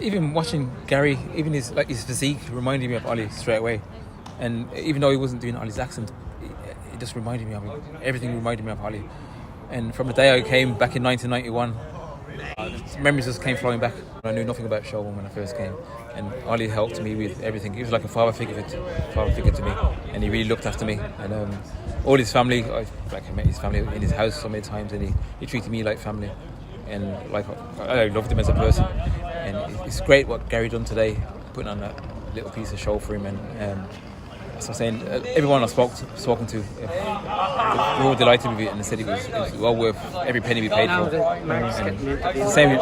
Even watching Gary, even his physique reminded me of Ollie straight away. And even though he wasn't doing Ollie's accent, it just reminded me of him. Everything reminded me of Ollie. And from the day I came back in 1991, memories just came flowing back. I knew nothing about Shelbourne when I first came, and Ollie helped me with everything. He was like a father figure to me, and he really looked after me. And all his family, I met his family in his house so many times, and he treated me like family, and like I loved him as a person. And it's great what Gary done today, putting on that little piece of show for him. And as I'm saying, everyone I've spoken to, we're all delighted with it, and they said it was well worth every penny we paid for. And the same,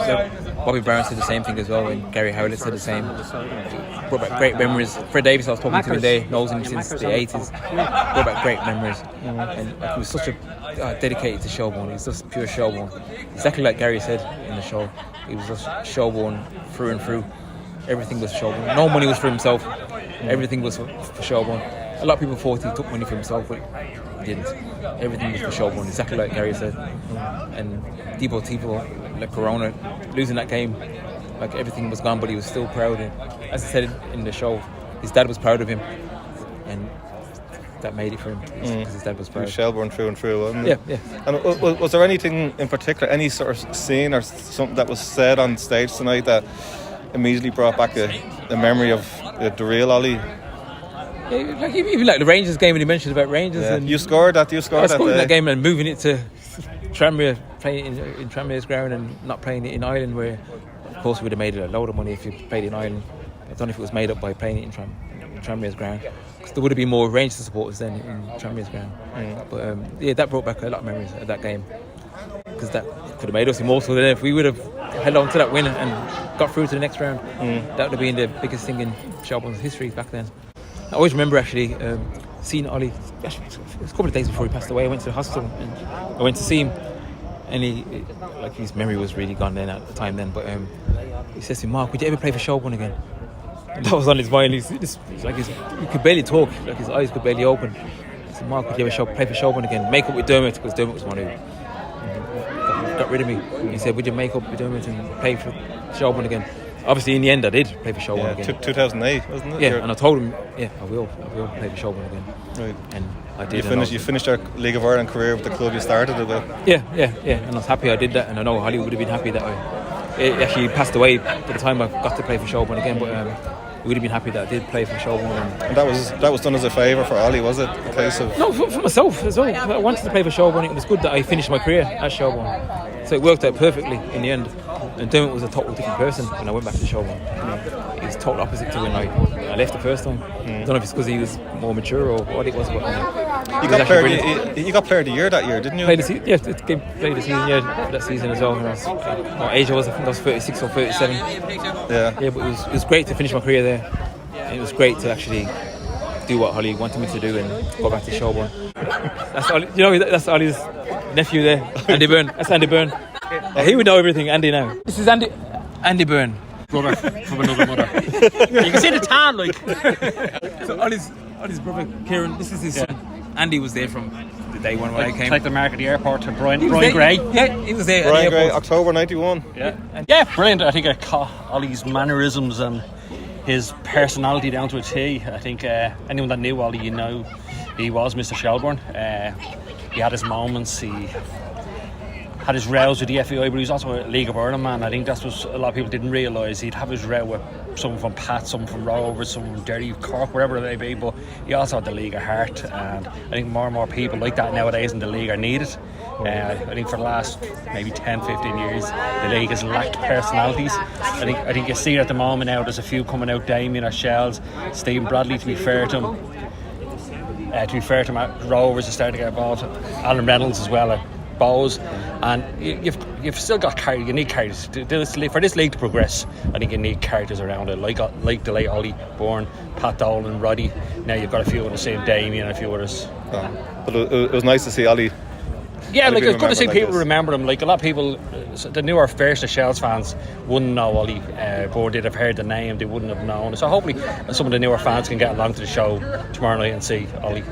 Bobby Browne said the same thing as well, and Gary Howlett said the same. Brought back great memories. Fred Davis, I was talking to him today, knows him since the 80s. Brought back great memories, and he was such a dedicated to Shelbourne. He was just pure Shelbourne, exactly like Gary said in the show. He was just Shelbourne through and through. Everything was Shelbourne. No money was for himself. Everything was for Shelbourne. A lot of people thought he took money for himself, but he didn't. Everything was for Shelbourne, exactly like Gary said. And Tipo, like Corona, losing that game, like everything was gone, but he was still proud. And as I said in the show, his dad was proud of him, and that made it for him because his dad was proud. Shelbourne through and through, wasn't it? Yeah. And was there anything in particular, any sort of scene or something that was said on stage tonight that immediately brought back a memory of the real Ollie? Yeah, like even like the Rangers game when he mentioned about Rangers. Yeah. And You scored that that game and moving it to Tranmere, playing in Tranmere's ground and not playing it in Ireland, where of course we would have made a load of money if you played in Ireland. I don't know if it was made up by playing it in Tranmere's ground, because there would have been more Rangers supporters then in Tranmere's ground. But that brought back a lot of memories of that game, because that could have made us immortal. Then if we would have held on to that win and got through to the next round, that would have been the biggest thing in Shelbourne's history back then. I always remember actually seeing Ollie. Actually, it was a couple of days before he passed away. I went to the hospital and I went to see him, and his memory was really gone then at the time then. But he says to me, "Mark, would you ever play for Shelbourne again?" And that was on his mind. He could barely talk, like his eyes could barely open. I said, "Mark, would you ever play for Shelbourne again? Make up with Dermot," because Dermot was one who got rid of me. He said, "Would you make up with Dermot and play for Shelbourne again?" Obviously, in the end, I did play for Shelbourne again. 2008, wasn't it? Yeah, and I told him, I will play for Shelbourne again. Right. And I did. You finished your League of Ireland career with the club you started it with. Yeah. And I was happy I did that, and I know Holly would have been happy that he actually passed away by the time I got to play for Shelbourne again. But we would have been happy that I did play for Shelbourne. And that was done as a favour for Ollie, was it? A case of no, for myself as well. I wanted to play for Shelbourne. It was good that I finished my career at Shelbourne, so it worked out perfectly in the end. And Dermot was a total different person when I went back to Shelbourne. He was total opposite to when I left the first time. I don't know if it's because he was more mature or what it was, but you got player of the year that year, didn't you? Played the season that season as well. What age I was? I think I was 36 or 37. Yeah, but it was great to finish my career there. And it was great to actually do what Holly wanted me to do and go back to Shelbourne. That's Ollie's nephew there, Andy Byrne. That's Andy Byrne. He would know everything, Andy now. This is Andy Byrne. Brother from another mother. You can see the tan, like. So Ollie's brother Kieran, this is his son. Andy was there from the day one when I came. Take the mark at the airport to Brian Gray. Yeah, he was there. Brian Gray, October 91. Yeah, brilliant. I think I caught Ollie's mannerisms and his personality down to a T. I think anyone that knew Ollie, he was Mr. Shelbourne. He had his moments. He had his rows with the FAI, but he was also a League of Ireland man. I think that's what a lot of people didn't realise. He'd have his row with someone from Pat, someone from Rovers, someone from Derry, Cork, wherever it may be, but he also had the League of Heart, and I think more and more people like that nowadays in the league are needed. I think for the last maybe 10-15 years the league has lacked personalities. I think you see it at the moment now. There's a few coming out, Damien or Shells, Stephen Bradley, to be fair to him at Rovers is starting to get involved, Alan Reynolds as well, Bowes, and you've still got characters. You need characters for this league to progress. I think you need characters around it, like the late Ollie Byrne, Pat Dolan, Roddy. Now you've got a few of the same, Damien, and a few others. But it was nice to see Ollie. Yeah, like it's good to see people remember him. Like a lot of people, the newer first Shells fans wouldn't know Ollie Byrne. They'd have heard the name, they wouldn't have known. So hopefully some of the newer fans can get along to the show tomorrow night and see Ollie.